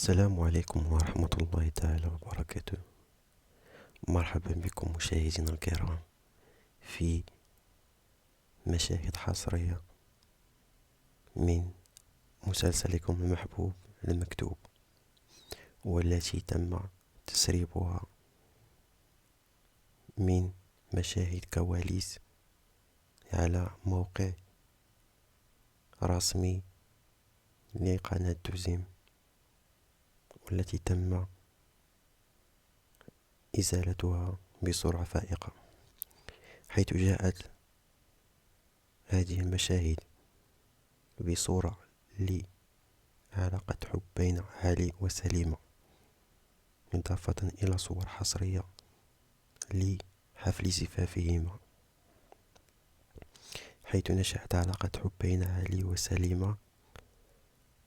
السلام عليكم ورحمة الله تعالى وبركاته. مرحبا بكم مشاهدينا الكرام في مشاهد حصرية من مسلسلكم المحبوب المكتوب، والتي تم تسريبها من مشاهد كواليس على موقع رسمي لقناة دوزيم، والتي تم إزالتها بسرعة فائقة، حيث جاءت هذه المشاهد بصورة لعلاقة حب بين علي وسليمة، إضافة إلى صور حصرية لحفل زفافهما، حيث نشأت علاقة حب بين علي وسليمة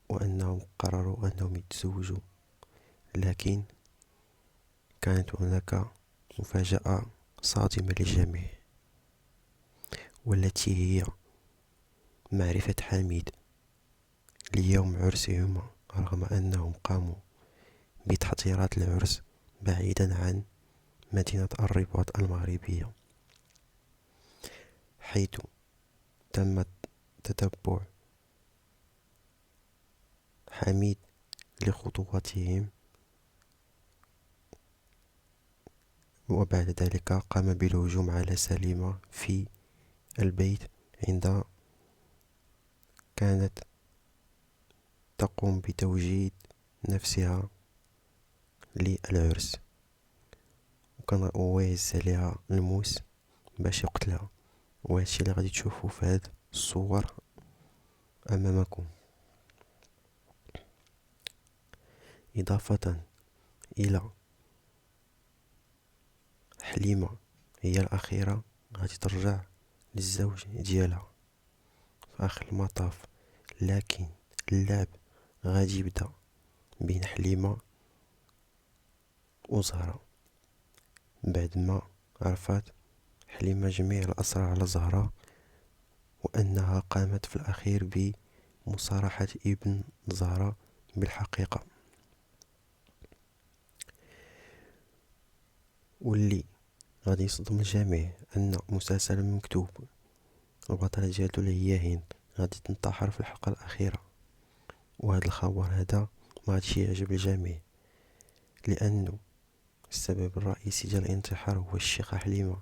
وأنهم قرروا أنهم يتزوجوا. لكن كانت هناك مفاجأة صادمة للجميع، والتي هي معرفة حميد ليوم عرسهما، رغم أنهم قاموا بتحضيرات العرس بعيدا عن مدينة الرباط المغربية، حيث تم تتبع حميد لخطواتهم، وبعد ذلك قام بالهجوم على سليمة في البيت عند كانت تقوم بتوجيد نفسها للعرس، وكان ويهز عليها الموس باش يقتلها. وهادشي اللي غادي تشوفوا في هاد الصور أمامكم، إضافة إلى حليمة هي الأخيرة غادي ترجع للزوج ديالها في آخر المطاف. لكن اللعب غادي يبدأ بين حليمة وزهرة بعد ما عرفت حليمة جميع الأسرار على زهرة، وأنها قامت في الأخير بمصارحة ابن زهرة بالحقيقة. واللي غادي يصدم الجميع أن مسلسل مكتوب البطلة ديالو اللي هي هند غادي تنتحر في الحلقة الأخيرة. وهذا الخبر هذا ما غاديش يعجب الجميع، لأنه السبب الرئيسي ديال الانتحار هو الشيخة حليمة،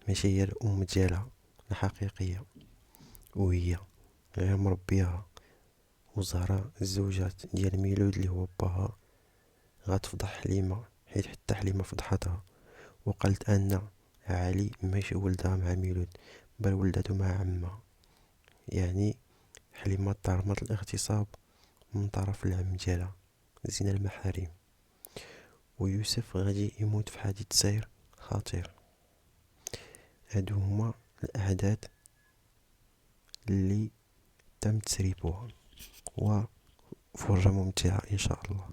ماشي هي الأم ديالها الحقيقية، وهي غير مربيها. وزهرة الزوجة ديال ميلود اللي هو باها غتفضح حليمة، حيت حتى حليمة فضحتها وقالت أن علي ماشي ولدها مع ميلود، بل ولدته مع عمها. يعني حليمة تعرضت الاغتصاب من طرف العم ديالها زين المحارم. ويوسف غادي يموت في حادث سير خطير. هادو هما الأحداث اللي تم تسريبها، وفرجة ممتعة إن شاء الله.